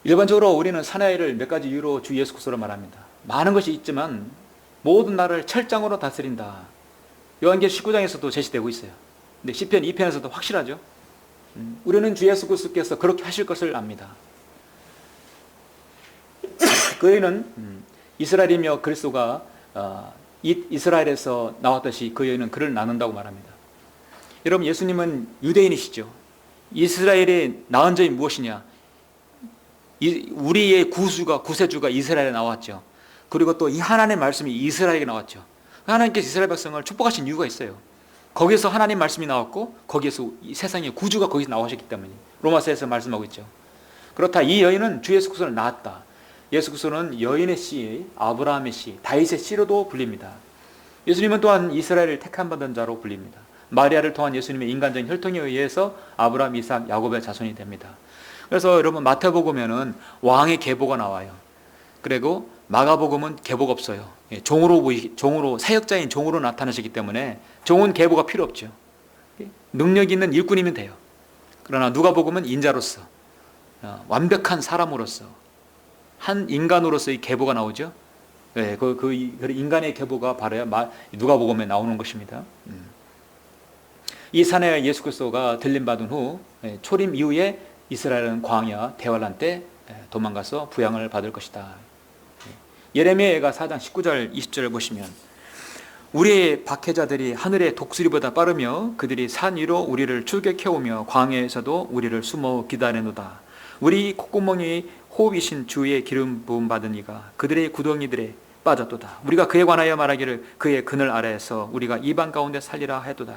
일반적으로 우리는 사내를 몇 가지 이유로 주 예수 그리스도를 말합니다. 많은 것이 있지만 모든 나를 철장으로 다스린다. 요한계시록 19장에서도 제시되고 있어요. 근데 시편 2편에서도 확실하죠. 우리는 주 예수 그리스도께서 그렇게 하실 것을 압니다. 그 여인은 이스라엘이며 그리스도가 이스라엘에서 나왔듯이 그 여인은 그를 나눈다고 말합니다. 여러분 예수님은 유대인이시죠. 이스라엘의 낳은 점이 무엇이냐? 우리의 구세주가 이스라엘에 나왔죠. 그리고 또 이 하나님의 말씀이 이스라엘에 나왔죠. 하나님께서 이스라엘 백성을 축복하신 이유가 있어요. 거기서 하나님 말씀이 나왔고 거기에서 이 세상의 구주가 거기서 나오셨기 때문에 로마서에서 말씀하고 있죠. 그렇다 이 여인은 주 예수 그리스도를 낳았다. 예수 그리스도는 여인의 씨, 아브라함의 씨, 다윗의 씨로도 불립니다. 예수님은 또한 이스라엘을 택한 받은 자로 불립니다. 마리아를 통한 예수님의 인간적인 혈통에 의해서 아브라함, 이삭, 야곱의 자손이 됩니다. 그래서 여러분 마태복음에는 왕의 계보가 나와요. 그리고 마가복음은 계보가 없어요. 종으로 사역자인 종으로 나타나시기 때문에 종은 계보가 필요 없죠. 능력 있는 일꾼이면 돼요. 그러나 누가복음은 인자로서 완벽한 사람으로서 한 인간으로서의 계보가 나오죠. 그 인간의 계보가 바로 누가복음에 나오는 것입니다. 이 산에 예수 그리스도가 들림받은 후 초림 이후에 이스라엘은 광야 대환란 때 도망가서 부양을 받을 것이다. 예레미야가 4장 19절 20절을 보시면 우리의 박해자들이 하늘의 독수리보다 빠르며 그들이 산 위로 우리를 출격해오며 광야에서도 우리를 숨어 기다리노다. 우리 콧구멍이 호흡이신 주의 기름 부음 받은 이가 그들의 구덩이들에 빠졌도다. 우리가 그에 관하여 말하기를 그의 그늘 아래에서 우리가 이방 가운데 살리라 했도다.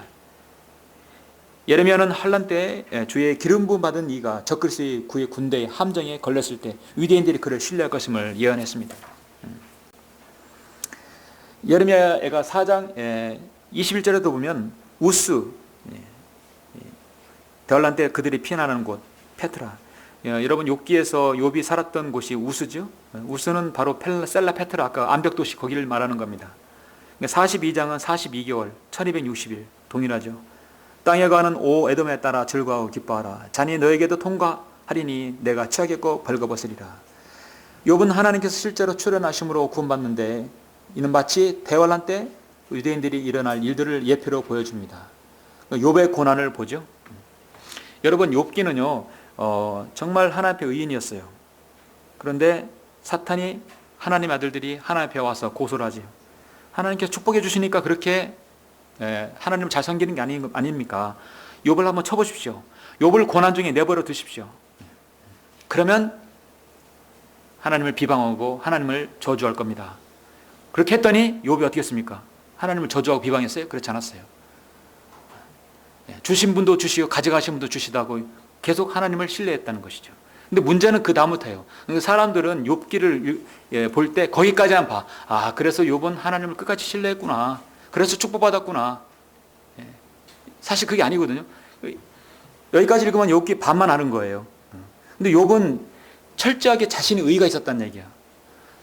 예레미야는 환란 때 주의 기름 부음 받은 이가 적그리스도의 그의 군대의 함정에 걸렸을 때 유대인들이 그를 신뢰할 것임을 예언했습니다. 예레미야가 4장 21절에도 보면 우스 대환란 때 그들이 피난하는 곳 페트라 여러분 욥기에서 욥이 살았던 곳이 우스죠. 우스는 바로 셀라 페트라, 아까 암벽도시 거기를 말하는 겁니다. 42장은 42개월 1260일 동일하죠. 땅에 가는 오 에돔에 따라 즐거워 기뻐하라. 자니 너에게도 통과하리니 내가 취하겠고 벌거벗으리라. 욥은 하나님께서 실제로 출현하심으로 구원받는데 이는 마치 대환란 때 유대인들이 일어날 일들을 예표로 보여줍니다. 욥의 고난을 보죠. 여러분 욥기는요 정말 하나님 앞에 의인이었어요. 그런데 사탄이 하나님 아들들이 하나님 앞에 와서 고소를 하지요. 하나님께서 축복해 주시니까 그렇게 하나님을 잘 섬기는 게 아닙니까? 욥을 한번 쳐보십시오. 욥을 고난 중에 내버려 두십시오. 그러면 하나님을 비방하고 하나님을 저주할 겁니다. 그렇게 했더니 욥이 어떻게 했습니까? 하나님을 저주하고 비방했어요? 그렇지 않았어요. 주신 분도 주시고 가져가신 분도 주시다고 계속 하나님을 신뢰했다는 것이죠. 근데 문제는 그 다음부터예요. 사람들은 욥기를 볼 때 거기까지만 봐. 아, 그래서 욥은 하나님을 끝까지 신뢰했구나. 그래서 축복받았구나. 사실 그게 아니거든요. 여기까지 읽으면 욥기 반만 아는 거예요. 근데 욥은 철저하게 자신의 의의가 있었다는 얘기야.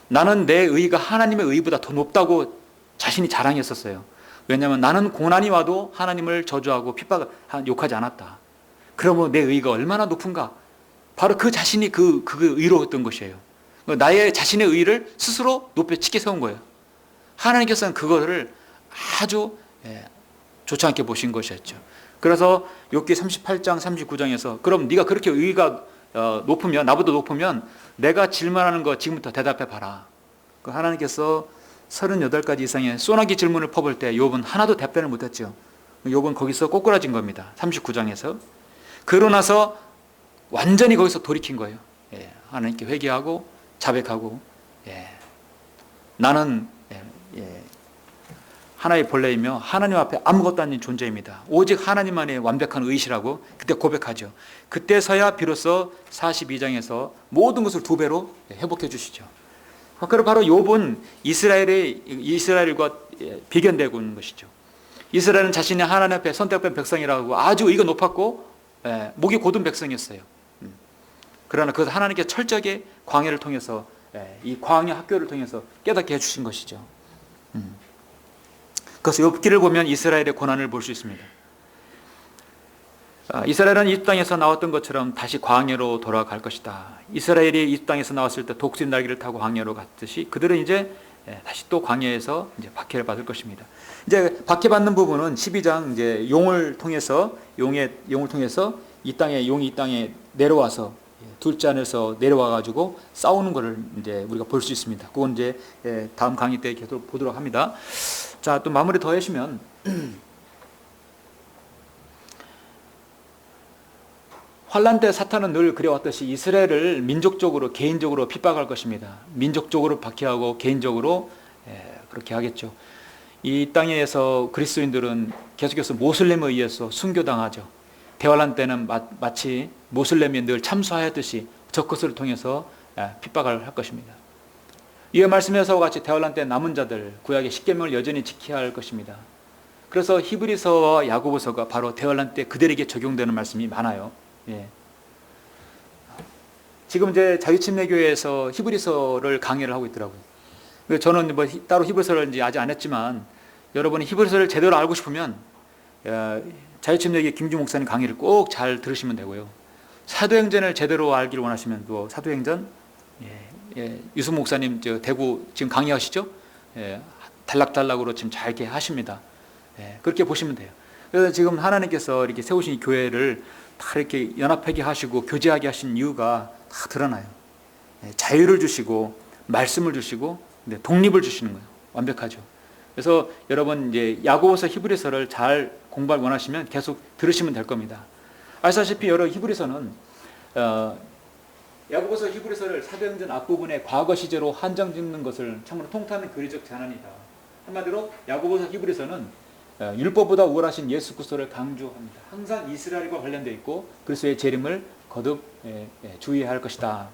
나는 내 의의가 하나님의 의의보다 더 높다고 자신이 자랑했었어요. 왜냐하면 나는 고난이 와도 하나님을 저주하고 욕하지 않았다. 그러면 내 의의가 얼마나 높은가? 바로 그 자신이 그 의로웠던 것이에요. 나의 자신의 의의를 스스로 높여 치게 세운 거예요. 하나님께서는 그거를 아주 좋지 않게 보신 것이었죠. 그래서 욥기 38장 39장에서 그럼 네가 그렇게 의의가 높으면, 나보다 높으면 내가 질문하는 거 지금부터 대답해 봐라. 하나님께서 38가지 이상의 소나기 질문을 퍼볼 때 욥은 하나도 답변을 못했죠. 욥은 거기서 꼬꾸라진 겁니다. 39장에서. 그러고 나서 완전히 거기서 돌이킨 거예요. 하나님께 회개하고 자백하고 나는 하나의 벌레이며 하나님 앞에 아무것도 아닌 존재입니다. 오직 하나님만의 완벽한 의시라고 그때 고백하죠. 그때서야 비로소 42장에서 모든 것을 2배로 회복해 주시죠. 그리고 바로 욥은 이스라엘과 비견되고 있는 것이죠. 이스라엘은 자신이 하나님 앞에 선택된 백성이라고 아주 의가 높았고 목이 곧은 백성이었어요. 그러나 그것을 하나님께 철저하게 광야를 통해서 이 광야 학교를 통해서 깨닫게 해주신 것이죠. 그래서 욥기를 보면 이스라엘의 고난을 볼 수 있습니다. 이스라엘은 이 땅에서 나왔던 것처럼 다시 광야로 돌아갈 것이다. 이스라엘이 이 땅에서 나왔을 때 독수리 날개를 타고 광야로 갔듯이 그들은 이제 다시 또 광야에서 이제 박해를 받을 것입니다. 이제 박해받는 부분은 12장 이제 용을 통해서 이 땅에 용이 이 땅에 내려와서 둘째 안에서 내려와 가지고 싸우는 것을 이제 우리가 볼 수 있습니다. 그건 이제 다음 강의 때 계속 보도록 합니다. 자, 또 마무리 더 하시면 환란 때 사탄은 늘 그래왔듯이 이스라엘을 민족적으로 개인적으로 핍박할 것입니다. 민족적으로 박해하고 개인적으로 그렇게 하겠죠. 이 땅에서 그리스도인들은 계속해서 모슬렘에 의해서 순교당하죠. 대환란 때는 마치 모슬렘이 늘 참수하였듯이 저것을 통해서 핍박을 할 것입니다. 이에 말씀에서와 같이 대환란 때 남은 자들 구약의 십계명을 여전히 지켜야 할 것입니다. 그래서 히브리서와 야고보서가 바로 대환란 때 그들에게 적용되는 말씀이 많아요. 지금 이제 자유침례교회에서 히브리서를 강의를 하고 있더라고요. 저는 뭐 따로 히브리서를 이제 아직 안 했지만 여러분이 히브리서를 제대로 알고 싶으면 자유침례교회 김주 목사님 강의를 꼭 잘 들으시면 되고요. 사도행전을 제대로 알기를 원하시면 또 사도행전 유수 목사님 대구 지금 강의하시죠? 단락단락으로 지금 잘 이렇게 하십니다. 그렇게 보시면 돼요. 그래서 지금 하나님께서 이렇게 세우신 이 교회를 다 이렇게 연합하게 하시고 교제하게 하신 이유가 다 드러나요. 자유를 주시고 말씀을 주시고 독립을 주시는 거예요. 완벽하죠. 그래서 여러분 이제 야고보서 히브리서를 잘 공부를 원하시면 계속 들으시면 될 겁니다. 아시다시피 여러 히브리서는 야고보서 히브리서를 사도행전 앞부분에 과거 시제로 한정 짓는 것을 참으로 통탄한 교리적 재난이다. 한마디로 야고보서 히브리서는 율법보다 우월하신 예수 그리스도를 강조합니다. 항상 이스라엘과 관련되어 있고 그리스도의 재림을 거듭 주의해야 할 것이다.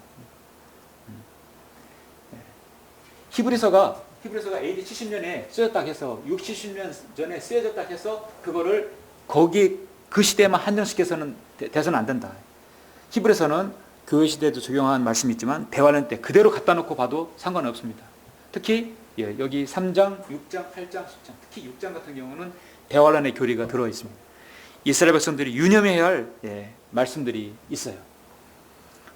히브리서가 AD 70년에 쓰였다 해서 60, 70년 전에 쓰여졌다 해서 그거를 거기 그 시대에만 한정시켜서는 돼서는 안 된다. 히브리서는 교회 시대에도 적용한 말씀이 있지만 대환란 때 그대로 갖다 놓고 봐도 상관없습니다. 특히 여기 3장, 6장, 8장, 10장, 특히 6장 같은 경우는 대환란의 교리가 들어 있습니다. 이스라엘 백성들이 유념해야 할 말씀들이 있어요.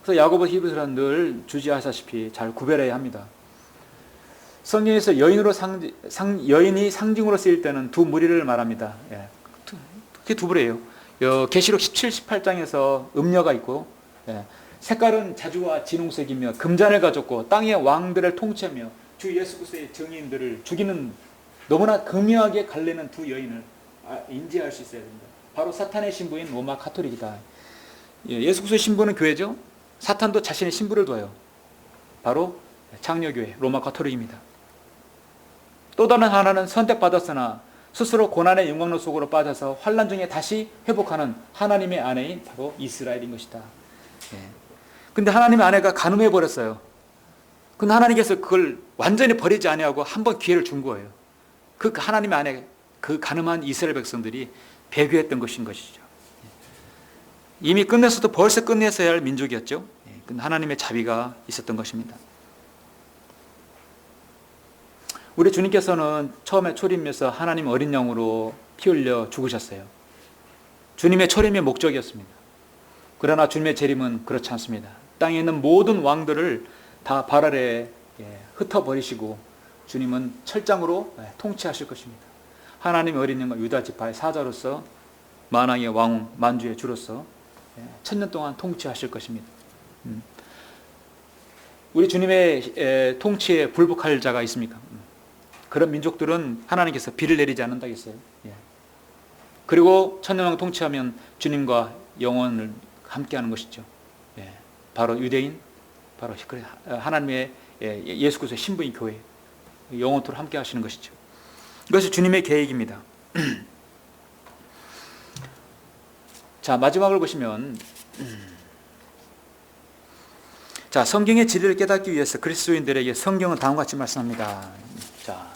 그래서 야고보 히브리서는 늘 주지하시다시피 잘 구별해야 합니다. 성경에서 여인이 상징으로 쓰일 때는 두 무리를 말합니다. 특히 두 무리예요. 계시록 17, 18장에서 음녀가 있고, 색깔은 자주와 진홍색이며 금잔을 가졌고 땅의 왕들을 통치하며 주 예수 그리스도의 정의인들을 죽이는 너무나 극명하게 갈리는 두 여인을 인지할 수 있어야 됩니다. 바로 사탄의 신부인 로마 가톨릭이다. 예수 그리스도의 신부는 교회죠. 사탄도 자신의 신부를 둬요. 바로 장로교회 로마 가톨릭입니다. 또 다른 하나는 선택받았으나 스스로 고난의 영광로 속으로 빠져서 환난 중에 다시 회복하는 하나님의 아내인 바로 이스라엘인 것이다. 근데 하나님의 아내가 간음해 버렸어요. 근데 하나님께서 그걸 완전히 버리지 아니하고 한 번 기회를 준 거예요. 그 하나님의 아내, 그 간음한 이스라엘 백성들이 배교했던 것인 것이죠. 이미 끝냈어도 벌써 끝냈어야 할 민족이었죠. 근데 하나님의 자비가 있었던 것입니다. 우리 주님께서는 처음에 초림에서 하나님 어린 양으로 피 흘려 죽으셨어요. 주님의 초림의 목적이었습니다. 그러나 주님의 재림은 그렇지 않습니다. 땅에 있는 모든 왕들을 다 발 아래에 흩어버리시고 주님은 철장으로 통치하실 것입니다. 하나님의 어린 양과 유다 지파의 사자로서 만왕의 왕, 만주의 주로서 천년 동안 통치하실 것입니다. 우리 주님의 통치에 불복할 자가 있습니까? 그런 민족들은 하나님께서 비를 내리지 않는다겠어요. 그리고 천년왕 통치하면 주님과 영원을 함께하는 것이죠. 바로 유대인, 바로 하나님의 예수 그리스도의 신부인 교회, 영원토록 함께하시는 것이죠. 이것이 주님의 계획입니다. 자, 마지막을 보시면, 자, 성경의 진리를 깨닫기 위해서 그리스도인들에게 성경은 다음과 같이 말씀합니다. 자,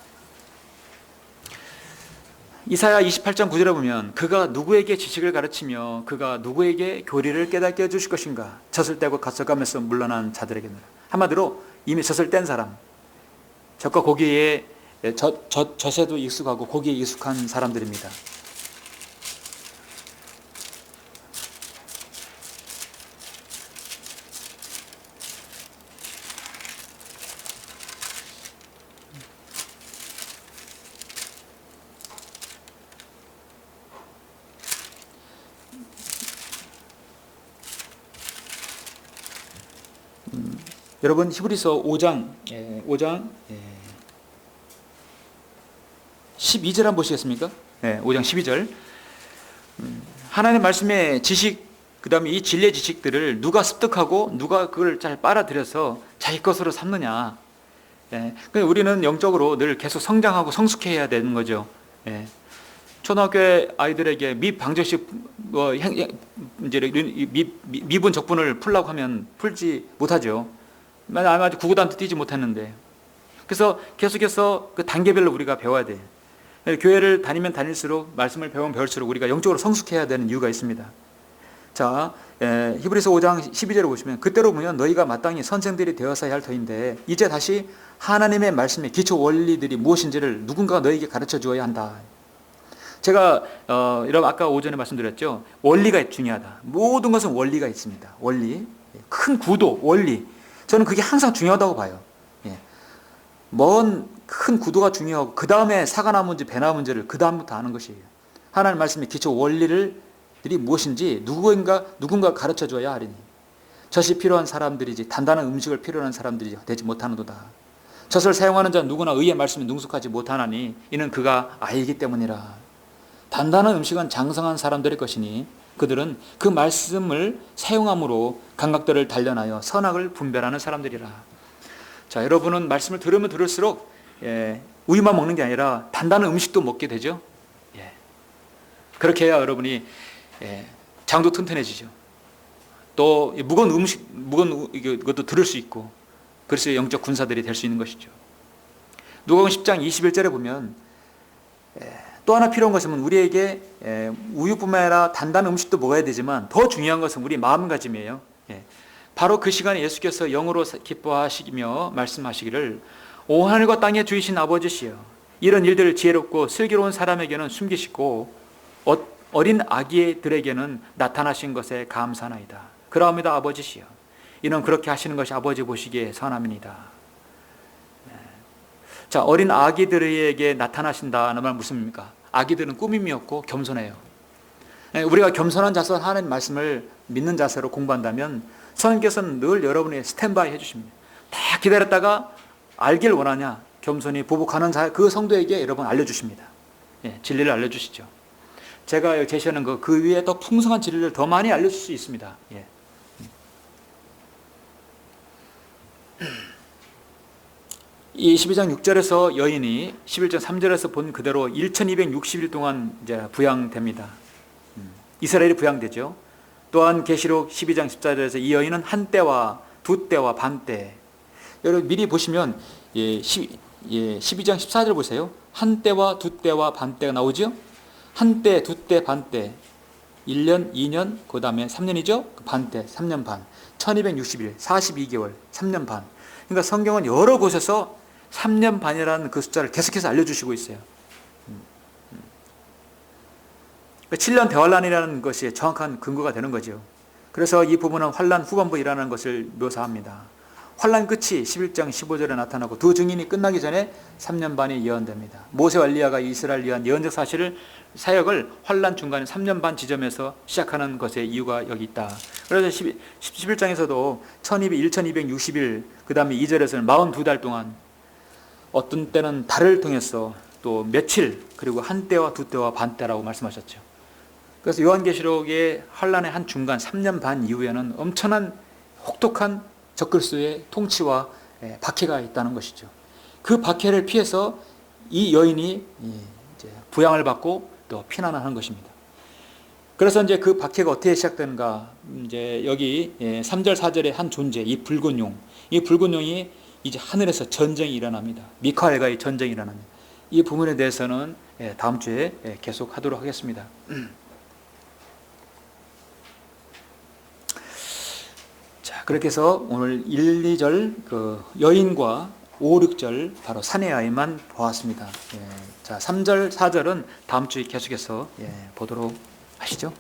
이사야 28장 9절에 보면 그가 누구에게 지식을 가르치며 그가 누구에게 교리를 깨닫게 해주실 것인가. 젖을 떼고 가져가면서 물러난 자들에게는. 한마디로 이미 젖을 뗀 사람, 젖과 고기에 젖에도 익숙하고 고기에 익숙한 사람들입니다. 여러분 히브리서 5장 12절 한번 보시겠습니까? 5장 12절. 하나님의 말씀의 지식, 그 다음에 이 진리의 지식들을 누가 습득하고 누가 그걸 잘 빨아들여서 자기 것으로 삼느냐. 우리는 영적으로 늘 계속 성장하고 성숙해야 되는 거죠. 초등학교 아이들에게 미방정식 미분 적분을 풀라고 하면 풀지 못하죠. 아마 구구단도 뛰지 못했는데. 그래서 계속해서 그 단계별로 우리가 배워야 돼. 교회를 다니면 다닐수록, 말씀을 배우면 배울수록 우리가 영적으로 성숙해야 되는 이유가 있습니다. 자, 히브리서 5장 12절을 보시면 그때로 보면 너희가 마땅히 선생들이 되어서야 할 터인데 이제 다시 하나님의 말씀의 기초 원리들이 무엇인지를 누군가가 너희에게 가르쳐 주어야 한다. 제가 여러분 아까 오전에 말씀드렸죠. 원리가 중요하다. 모든 것은 원리가 있습니다. 원리, 큰 구도, 원리. 저는 그게 항상 중요하다고 봐요. 먼 큰 구도가 중요하고 그 다음에 사과 나무인지 배 나무인지를 그 다음부터 아는 것이에요. 하나님 말씀의 기초 원리들이 무엇인지 누군가 가르쳐 줘야 하리니 젖이 필요한 사람들이지 단단한 음식을 필요한 사람들이 되지 못하는도다. 젖을 사용하는 자는 누구나 의의 말씀에 능숙하지 못하나니 이는 그가 아이기 때문이라. 단단한 음식은 장성한 사람들의 것이니 그들은 그 말씀을 사용함으로 감각들을 단련하여 선악을 분별하는 사람들이라. 자, 여러분은 말씀을 들으면 들을수록 우유만 먹는 게 아니라 단단한 음식도 먹게 되죠. 그렇게 해야 여러분이 장도 튼튼해지죠. 또 무거운 음식, 무거운 것도 들을 수 있고 그래서 영적 군사들이 될 수 있는 것이죠. 누가복음 10장 21절에 보면 또 하나 필요한 것은 우리에게 우유뿐만 아니라 단단한 음식도 먹어야 되지만 더 중요한 것은 우리 마음가짐이에요. 바로 그 시간에 예수께서 영으로 기뻐하시며 말씀하시기를 오하늘과 땅의 주이신 아버지시여, 이런 일들을 지혜롭고 슬기로운 사람에게는 숨기시고 어린 아기들에게는 나타나신 것에 감사하나이다. 그러합니다 아버지시여, 이는 그렇게 하시는 것이 아버지 보시기에 선함이니이다. 자, 어린 아기들에게 나타나신다는 말 무슨 말입니까? 아기들은 꾸밈이었고 겸손해요. 우리가 겸손한 자세로 하나님 말씀을 믿는 자세로 공부한다면 선생님께서는 늘 여러분의 스탠바이 해주십니다. 다 기다렸다가 알길 원하냐, 겸손히 보복하는 그 성도에게 여러분 알려주십니다. 진리를 알려주시죠. 제가 제시하는 그 위에 더 풍성한 진리를 더 많이 알려줄 수 있습니다. 이 12장 6절에서 여인이 11장 3절에서 본 그대로 1260일 동안 이제 부양됩니다. 이스라엘이 부양되죠. 또한 계시록 12장 14절에서 이 여인은 한 때와 두 때와 반 때. 여러분 미리 보시면 12장 14절 보세요. 한 때와 두 때와 반 때가 나오죠. 한 때, 두 때, 반 때. 1년, 2년, 그 다음에 3년이죠. 반 때, 3년 반. 1260일, 42개월, 3년 반. 그러니까 성경은 여러 곳에서 3년 반이라는 그 숫자를 계속해서 알려주시고 있어요. 7년 대환란이라는 것이 정확한 근거가 되는 거죠. 그래서 이 부분은 환란 후반부에 일어나는 것을 묘사합니다. 환란 끝이 11장 15절에 나타나고 두 증인이 끝나기 전에 3년 반이 예언됩니다. 모세와 엘리야가 이스라엘을 위한 예언적 사역을 환란 중간에 3년 반 지점에서 시작하는 것의 이유가 여기 있다. 그래서 11장에서도 1260일, 그 다음에 2절에서는 42달 동안 어떤 때는 달을 통해서 또 며칠, 그리고 한 때와 두 때와 반 때라고 말씀하셨죠. 그래서 요한계시록의 환란의 한 중간 3년 반 이후에는 엄청난 혹독한 적그리스도의 통치와 박해가 있다는 것이죠. 그 박해를 피해서 이 여인이 이제 부양을 받고 또 피난하는 것입니다. 그래서 이제 그 박해가 어떻게 시작되는가? 이제 여기 3절 4절의 한 존재, 이 붉은 용, 이 붉은 용이 이제 하늘에서 전쟁이 일어납니다. 미카엘과의 전쟁이 일어납니다. 이 부분에 대해서는 다음 주에 계속 하도록 하겠습니다. 자, 그렇게 해서 오늘 1, 2절 그 여인과 5, 6절 바로 사내 아이만 보았습니다. 자, 3절, 4절은 다음 주에 계속해서 보도록 하시죠.